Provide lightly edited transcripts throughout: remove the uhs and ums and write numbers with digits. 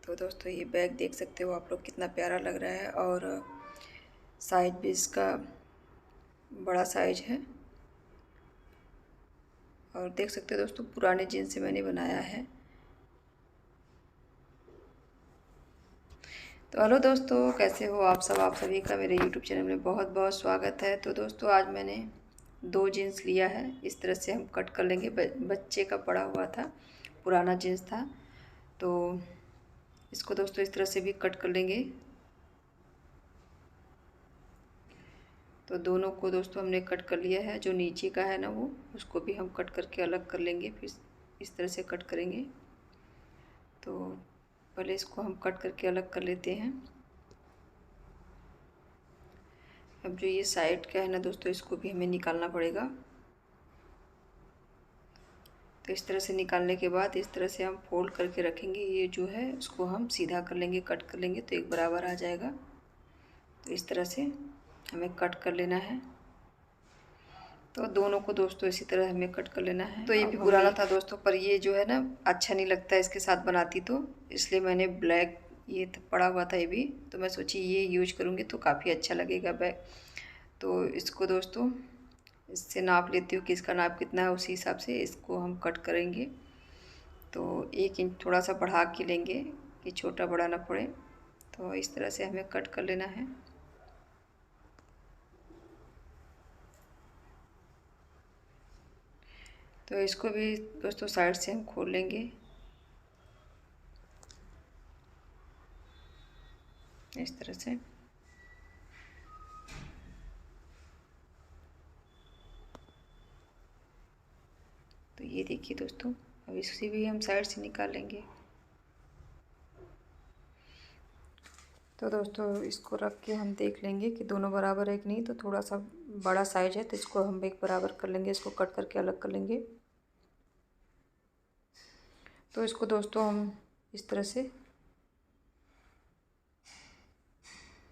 तो दोस्तों ये बैग देख सकते हो आप लोग कितना प्यारा लग रहा है और साइज भी इसका बड़ा साइज है। और देख सकते हो दोस्तों पुराने जीन्स से मैंने बनाया है। तो हेलो दोस्तों, कैसे हो आप सब? आप सभी का मेरे YouTube चैनल में बहुत बहुत स्वागत है। तो दोस्तों आज मैंने 2 जीन्स लिया है। इस तरह से हम कट कर लेंगे। बच्चे का पड़ा हुआ था, पुराना जीन्स था, तो इसको दोस्तों इस तरह से भी कट कर लेंगे। तो दोनों को दोस्तों हमने कट कर लिया है। जो नीचे का है ना वो, उसको भी हम कट करके अलग कर लेंगे। फिर इस तरह से कट करेंगे। तो पहले इसको हम कट करके अलग कर लेते हैं। अब जो ये साइड का है ना दोस्तों, इसको भी हमें निकालना पड़ेगा। तो इस तरह से निकालने के बाद इस तरह से हम फोल्ड करके रखेंगे। ये जो है उसको हम सीधा कर लेंगे, कट कर लेंगे तो एक बराबर आ जाएगा। तो इस तरह से हमें कट कर लेना है। तो दोनों को दोस्तों इसी तरह हमें कट कर लेना है। तो ये भी पुराना था दोस्तों, पर ये जो है ना अच्छा नहीं लगता इसके साथ बनाती, तो इसलिए मैंने ब्लैक ये पड़ा हुआ था ये भी, तो मैं सोची ये यूज करूँगी तो काफ़ी अच्छा लगेगा बैग। तो इसको दोस्तों इससे नाप लेती हूँ कि इसका नाप कितना है, उसी हिसाब से इसको हम कट करेंगे। तो 1 इंच थोड़ा सा बढ़ा के लेंगे कि छोटा बड़ा ना पड़े। तो इस तरह से हमें कट कर लेना है। तो इसको भी दोस्तों साइड से हम खोल लेंगे इस तरह से। तो ये देखिए दोस्तों, अब इसे भी हम साइड से निकाल लेंगे। तो दोस्तों इसको रख के हम देख लेंगे कि दोनों बराबर है कि नहीं। तो थोड़ा सा बड़ा साइज है तो इसको हम एक बराबर कर लेंगे, इसको कट करके अलग कर लेंगे। तो इसको दोस्तों हम इस तरह से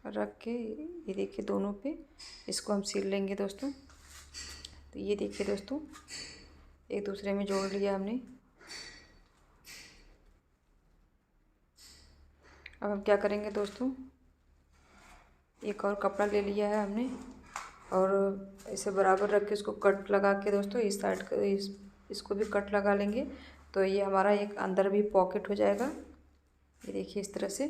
रख के, ये देखिए दोनों पे इसको हम सिल लेंगे दोस्तों। तो ये देखिए दोस्तों एक दूसरे में जोड़ लिया हमने। अब हम क्या करेंगे दोस्तों, एक और कपड़ा ले लिया है हमने और इसे बराबर रख के इसको कट लगा के दोस्तों इस साइड का इसको भी कट लगा लेंगे। तो ये हमारा एक अंदर भी पॉकेट हो जाएगा। ये देखिए इस तरह से।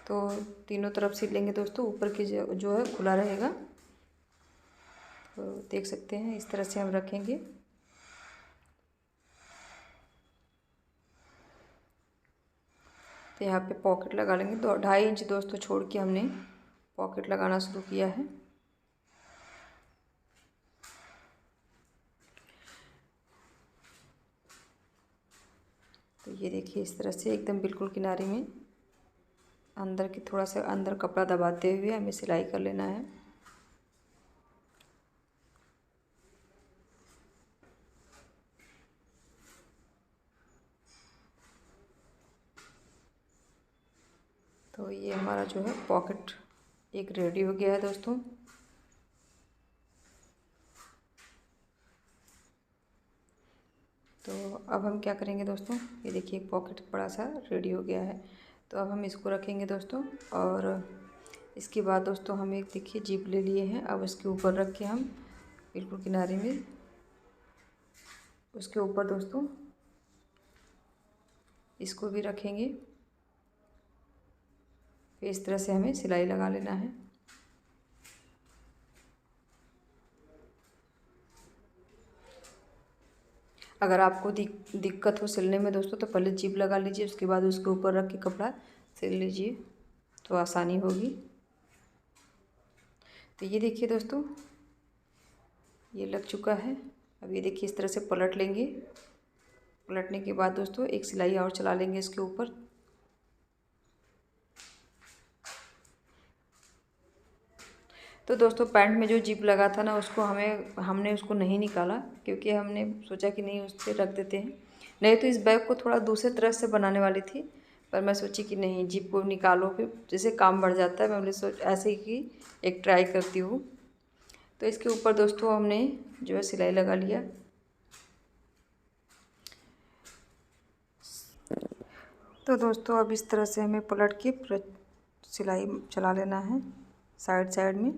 तो तीनों तरफ सिल लेंगे दोस्तों, ऊपर की जो है खुला रहेगा। तो देख सकते हैं इस तरह से हम रखेंगे। तो यहाँ पे पॉकेट लगा लेंगे। तो 2.5 इंच दोस्तों छोड़ के हमने पॉकेट लगाना शुरू किया है। तो ये देखिए इस तरह से एकदम बिल्कुल किनारे में अंदर की थोड़ा सा अंदर कपड़ा दबाते हुए हमें सिलाई कर लेना है। तो ये हमारा जो है पॉकेट एक रेडी हो गया है दोस्तों। तो अब हम क्या करेंगे दोस्तों, ये देखिए एक पॉकेट बड़ा सा रेडी हो गया है। तो अब हम इसको रखेंगे दोस्तों। और इसके बाद दोस्तों हम एक देखिए जिप ले लिए हैं। अब इसके ऊपर रख के हम बिल्कुल किनारे में उसके ऊपर दोस्तों इसको भी रखेंगे। फिर इस तरह से हमें सिलाई लगा लेना है। अगर आपको दिक्कत हो सिलने में दोस्तों तो पहले जिप लगा लीजिए, उसके बाद उसके ऊपर रख के कपड़ा सिल लीजिए तो आसानी होगी। तो ये देखिए दोस्तों ये लग चुका है। अब ये देखिए इस तरह से पलट लेंगे। पलटने के बाद दोस्तों एक सिलाई और चला लेंगे इसके ऊपर। तो दोस्तों पैंट में जो जिप लगा था ना उसको हमने उसको नहीं निकाला, क्योंकि हमने सोचा कि नहीं उस पर रख देते हैं। नहीं तो इस बैग को थोड़ा दूसरे तरह से बनाने वाली थी, पर मैं सोची कि नहीं जिप को निकालो, फिर जैसे काम बढ़ जाता है। मैं बोले सोच ऐसे ही कि एक ट्राई करती हूँ। तो इसके ऊपर दोस्तों हमने जो है सिलाई लगा लिया। तो दोस्तों अब इस तरह से हमें पलट के पूरा सिलाई चला लेना है साइड साइड में।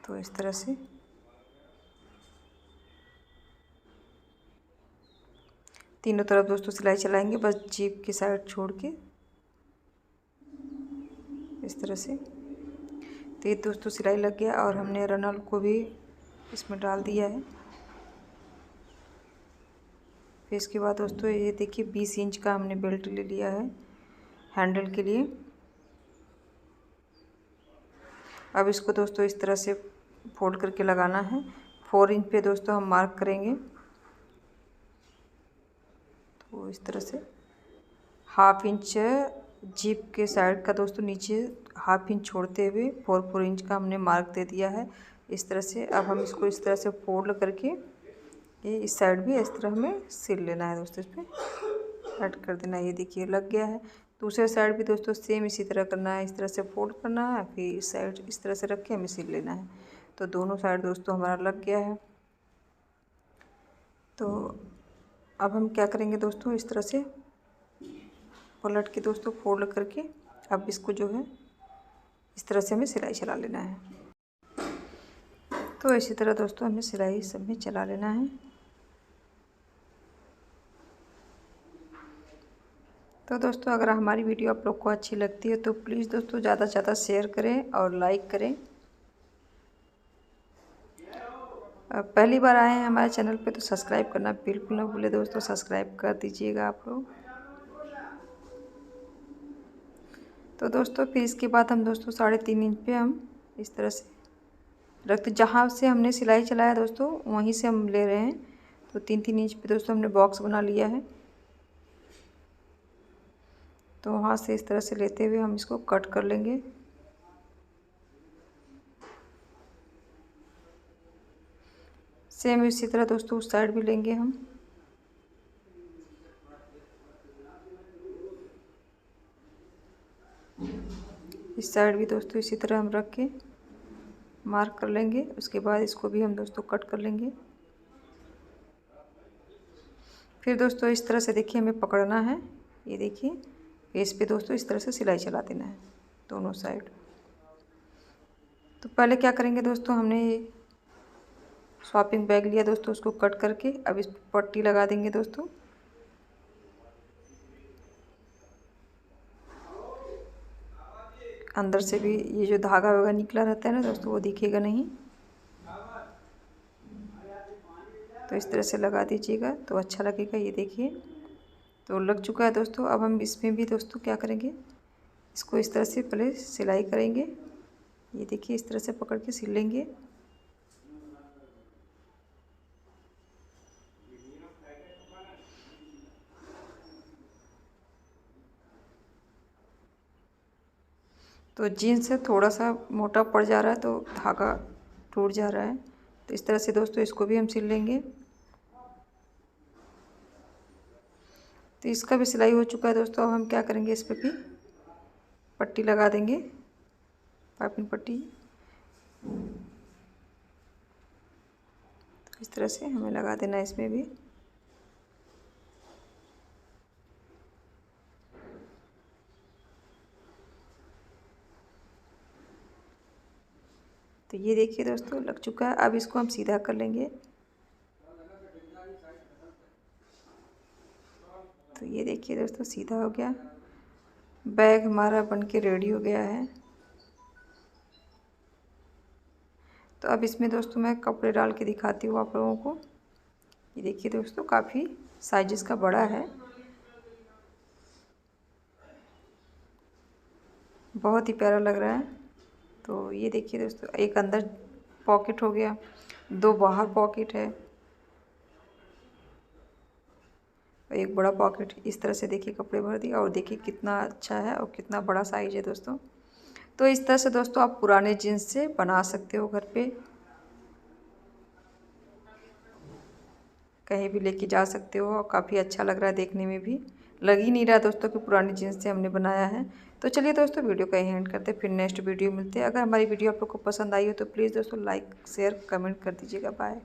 तो इस तरह से तीनों तरफ दोस्तों सिलाई चलाएंगे, बस जीप की साइड छोड़ के इस तरह से। तो ये दोस्तों सिलाई लग गया और हमने रनल को भी इसमें डाल दिया है। फिर इसके बाद दोस्तों ये देखिए 20 इंच का हमने बेल्ट ले लिया है हैंडल के लिए। अब इसको दोस्तों इस तरह से फोल्ड करके लगाना है। 4 इंच पे दोस्तों हम मार्क करेंगे। तो इस तरह से हाफ इंच जीप के साइड का दोस्तों नीचे हाफ इंच छोड़ते हुए 4 इंच का हमने मार्क दे दिया है इस तरह से। अब हम इसको इस तरह से फोल्ड करके ये इस साइड भी इस तरह हमें सिल लेना है दोस्तों, इस पर ऐड कर देना है। ये देखिए लग गया है। दूसरे साइड भी दोस्तों सेम इसी तरह करना है, इस तरह से फोल्ड करना है, फिर इस साइड इस तरह से रख के हमें सिल लेना है। तो दोनों साइड दोस्तों हमारा लग गया है। तो अब हम क्या करेंगे दोस्तों, इस तरह से पलट के दोस्तों फोल्ड करके अब इसको जो है इस तरह से हमें सिलाई चला लेना है। तो इसी तरह दोस्तों हमें सिलाई सब में चला लेना है। तो दोस्तों अगर हमारी वीडियो आप लोग को अच्छी लगती है तो प्लीज़ दोस्तों ज़्यादा से ज़्यादा शेयर करें और लाइक करें। पहली बार आए हैं हमारे चैनल पे तो सब्सक्राइब करना बिल्कुल ना भूलें दोस्तों, सब्सक्राइब कर दीजिएगा आप लोग। तो दोस्तों फिर इसके बाद हम दोस्तों 3.5 इंच पे हम इस तरह से रखते, जहाँ से हमने सिलाई चलाया दोस्तों वहीं से हम ले रहे हैं। तो 3-3 इंच पे दोस्तों हमने बॉक्स बना लिया है। तो वहाँ से इस तरह से लेते हुए हम इसको कट कर लेंगे। सेम इसी तरह दोस्तों उस साइड भी लेंगे हम। इस साइड भी दोस्तों इसी तरह हम रख के मार्क कर लेंगे। उसके बाद इसको भी हम दोस्तों कट कर लेंगे। फिर दोस्तों इस तरह से देखिए हमें पकड़ना है, ये देखिए इस पे दोस्तों इस तरह से सिलाई चला देना है दोनों साइड। तो पहले क्या करेंगे दोस्तों, हमने शॉपिंग बैग लिया दोस्तों, उसको कट करके अब इस पर पट्टी लगा देंगे दोस्तों। अंदर से भी ये जो धागा वागा निकला रहता है ना दोस्तों वो दिखेगा नहीं। तो इस तरह से लगा दीजिएगा तो अच्छा लगेगा। ये देखिए तो लग चुका है दोस्तों। अब हम इसमें भी दोस्तों क्या करेंगे, इसको इस तरह से पहले सिलाई करेंगे। ये देखिए इस तरह से पकड़ के सिल लेंगे। तो जीन्स से थोड़ा सा मोटा पड़ जा रहा है तो धागा टूट जा रहा है। तो इस तरह से दोस्तों इसको भी हम सिल लेंगे। तो इसका भी सिलाई हो चुका है दोस्तों। अब हम क्या करेंगे, इस पर भी पट्टी लगा देंगे, पाइपिंग पट्टी। तो इस तरह से हमें लगा देना है इसमें भी। तो ये देखिए दोस्तों लग चुका है। अब इसको हम सीधा कर लेंगे। तो ये देखिए दोस्तों सीधा हो गया, बैग हमारा बनके रेडी हो गया है। तो अब इसमें दोस्तों मैं कपड़े डाल के दिखाती हूँ आप लोगों को। ये देखिए दोस्तों काफ़ी साइज़ का बड़ा है, बहुत ही प्यारा लग रहा है। तो ये देखिए दोस्तों एक अंदर पॉकेट हो गया, 2 बाहर पॉकेट है, एक बड़ा पॉकेट। इस तरह से देखिए कपड़े भर दिया और देखिए कितना अच्छा है और कितना बड़ा साइज है दोस्तों। तो इस तरह से दोस्तों आप पुराने जीन्स से बना सकते हो घर पे, कहीं भी लेके जा सकते हो और काफ़ी अच्छा लग रहा है देखने में भी। लग ही नहीं रहा दोस्तों कि पुराने जीन्स से हमने बनाया है। तो चलिए दोस्तों वीडियो का यहीं एंड करते हैं, फिर नेक्स्ट वीडियो मिलते हैं। अगर हमारी वीडियो आप लोग को पसंद आई हो तो प्लीज़ दोस्तों लाइक शेयर कमेंट कर दीजिएगा। बाय।